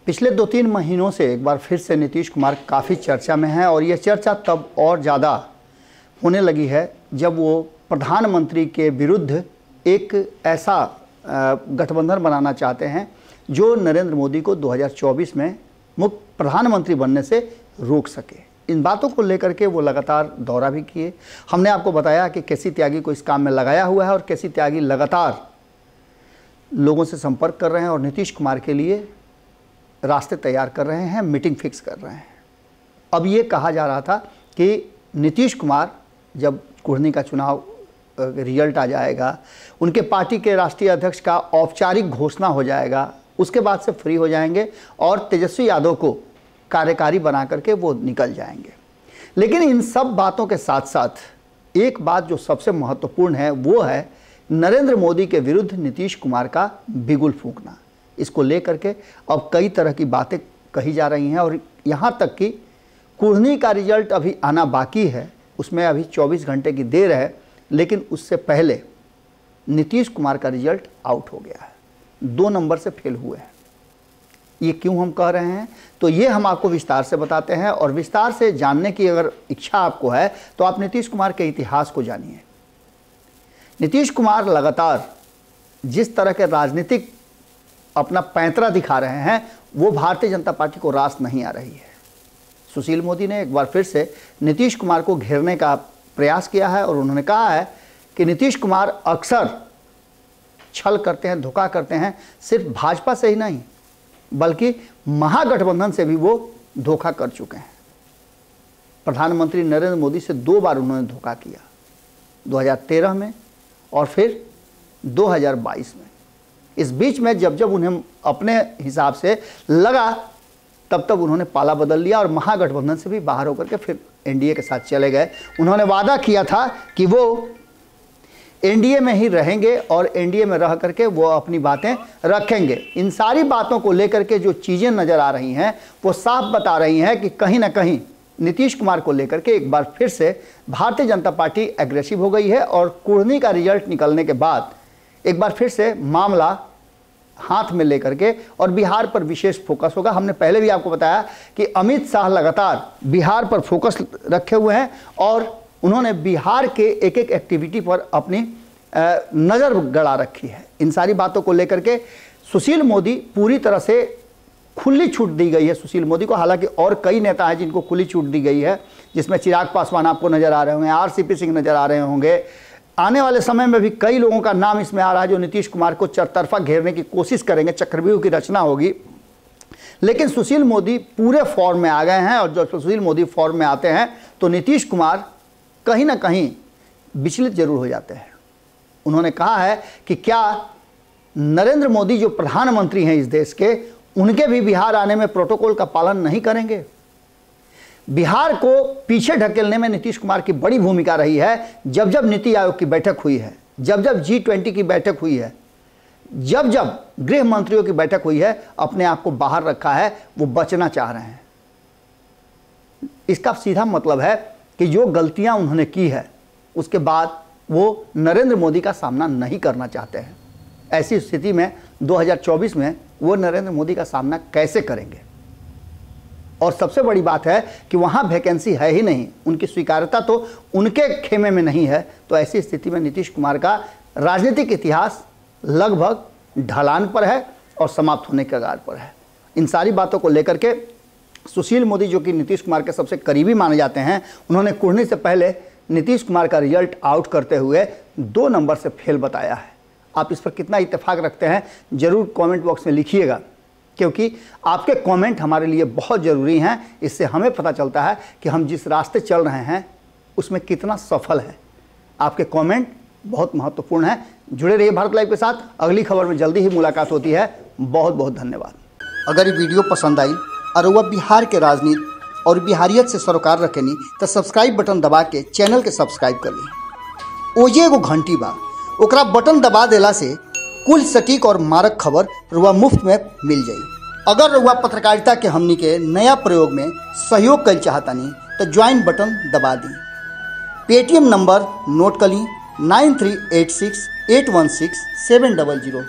पिछले 2-3 महीनों से एक बार फिर से नीतीश कुमार काफ़ी चर्चा में हैं और यह चर्चा तब और ज़्यादा होने लगी है जब वो प्रधानमंत्री के विरुद्ध एक ऐसा गठबंधन बनाना चाहते हैं जो नरेंद्र मोदी को 2024 में मुख्य प्रधानमंत्री बनने से रोक सके। इन बातों को लेकर के वो लगातार दौरा भी किए। हमने आपको बताया कि केसी त्यागी को इस काम में लगाया हुआ है और केसी त्यागी लगातार लोगों से संपर्क कर रहे हैं और नीतीश कुमार के लिए रास्ते तैयार कर रहे हैं, मीटिंग फिक्स कर रहे हैं। अब ये कहा जा रहा था कि नीतीश कुमार जब कुढ़नी का चुनाव रिजल्ट आ जाएगा, उनके पार्टी के राष्ट्रीय अध्यक्ष का औपचारिक घोषणा हो जाएगा, उसके बाद से फ्री हो जाएंगे और तेजस्वी यादव को कार्यकारी बना करके वो निकल जाएंगे। लेकिन इन सब बातों के साथ साथ एक बात जो सबसे महत्वपूर्ण है वो है नरेंद्र मोदी के विरुद्ध नीतीश कुमार का बिगुल फूंकना। इसको लेकर के अब कई तरह की बातें कही जा रही हैं और यहाँ तक कि कुढ़नी का रिजल्ट अभी आना बाकी है, उसमें अभी 24 घंटे की देर है, लेकिन उससे पहले नीतीश कुमार का रिजल्ट आउट हो गया है, 2 नंबर से फेल हुए हैं। ये क्यों हम कह रहे हैं तो ये हम आपको विस्तार से बताते हैं और विस्तार से जानने की अगर इच्छा आपको है तो आप नीतीश कुमार के इतिहास को जानिए। नीतीश कुमार लगातार जिस तरह के राजनीतिक अपना पैंतरा दिखा रहे हैं वो भारतीय जनता पार्टी को रास नहीं आ रही है। सुशील मोदी ने एक बार फिर से नीतीश कुमार को घेरने का प्रयास किया है और उन्होंने कहा है कि नीतीश कुमार अक्सर छल करते हैं, धोखा करते हैं, सिर्फ भाजपा से ही नहीं बल्कि महागठबंधन से भी वो धोखा कर चुके हैं। प्रधानमंत्री नरेंद्र मोदी से 2 बार उन्होंने धोखा किया, 2013 में और फिर 2022 में। इस बीच में जब जब उन्हें अपने हिसाब से लगा तब तब उन्होंने पाला बदल लिया और महागठबंधन से भी बाहर होकर के फिर एनडीए के साथ चले गए। उन्होंने वादा किया था कि वो एनडीए में ही रहेंगे और एनडीए में रह करके वो अपनी बातें रखेंगे। इन सारी बातों को लेकर के जो चीज़ें नज़र आ रही हैं वो साफ बता रही हैं कि कहीं ना कहीं नीतीश कुमार को लेकर के एक बार फिर से भारतीय जनता पार्टी एग्रेसिव हो गई है और कुढ़नी का रिजल्ट निकलने के बाद एक बार फिर से मामला हाथ में लेकर के और बिहार पर विशेष फोकस होगा। हमने पहले भी आपको बताया कि अमित शाह लगातार बिहार पर फोकस रखे हुए हैं और उन्होंने बिहार के एक एक एक्टिविटी पर अपनी नज़र गड़ा रखी है। इन सारी बातों को लेकर के सुशील मोदी पूरी तरह से खुली छूट दी गई है सुशील मोदी को। हालांकि और कई नेता हैं जिनको खुली छूट दी गई है, जिसमें चिराग पासवान आपको नज़र आ रहे होंगे, आरसीपी सिंह नज़र आ रहे होंगे। आने वाले समय में भी कई लोगों का नाम इसमें आ रहा है जो नीतीश कुमार को चरतरफा घेरने की कोशिश करेंगे, चक्रव्यूह की रचना होगी। लेकिन सुशील मोदी पूरे फॉर्म में आ गए हैं और जब सुशील मोदी फॉर्म में आते हैं तो नीतीश कुमार कहीं ना कहीं विचलित जरूर हो जाते हैं। उन्होंने कहा है कि क्या नरेंद्र मोदी जो प्रधानमंत्री हैं इस देश के, उनके भी बिहार आने में प्रोटोकॉल का पालन नहीं करेंगे। बिहार को पीछे ढकेलने में नीतीश कुमार की बड़ी भूमिका रही है। जब जब नीति आयोग की बैठक हुई है, जब जब G20 की बैठक हुई है, जब जब गृह मंत्रियों की बैठक हुई है, अपने आप को बाहर रखा है, वो बचना चाह रहे हैं। इसका सीधा मतलब है कि जो गलतियां उन्होंने की है उसके बाद वो नरेंद्र मोदी का सामना नहीं करना चाहते हैं। ऐसी स्थिति में 2024 में वो नरेंद्र मोदी का सामना कैसे करेंगे? और सबसे बड़ी बात है कि वहाँ वैकेंसी है ही नहीं, उनकी स्वीकार्यता तो उनके खेमे में नहीं है। तो ऐसी स्थिति में नीतीश कुमार का राजनीतिक इतिहास लगभग ढलान पर है और समाप्त होने के कगार पर है। इन सारी बातों को लेकर के सुशील मोदी जो कि नीतीश कुमार के सबसे करीबी माने जाते हैं, उन्होंने कुढ़नी से पहले नीतीश कुमार का रिजल्ट आउट करते हुए 2 नंबर से फेल बताया है। आप इस पर कितना इत्तेफाक रखते हैं ज़रूर कमेंट बॉक्स में लिखिएगा, क्योंकि आपके कमेंट हमारे लिए बहुत ज़रूरी हैं। इससे हमें पता चलता है कि हम जिस रास्ते चल रहे हैं उसमें कितना सफल है। आपके कमेंट बहुत महत्वपूर्ण हैं। जुड़े रहिए भारत लाइव के साथ। अगली खबर में जल्दी ही मुलाकात होती है। बहुत बहुत धन्यवाद। अगर ये वीडियो पसंद आई और वह बिहार के राजनीति और बिहारियत से सरोकार रखेनी तो सब्सक्राइब बटन दबा के चैनल के सब्सक्राइब कर ली। ओजे एगो घंटी बा, ओकरा बटन दबा देला से कुल सटीक और मारक खबर रुआ मुफ्त में मिल जाई। अगर रुआ पत्रकारिता के हमनी के नया प्रयोग में सहयोग कर चाहतानी तो ज्वाइन बटन दबा दी। पेटीएम नंबर नोट कर ली 9386816700।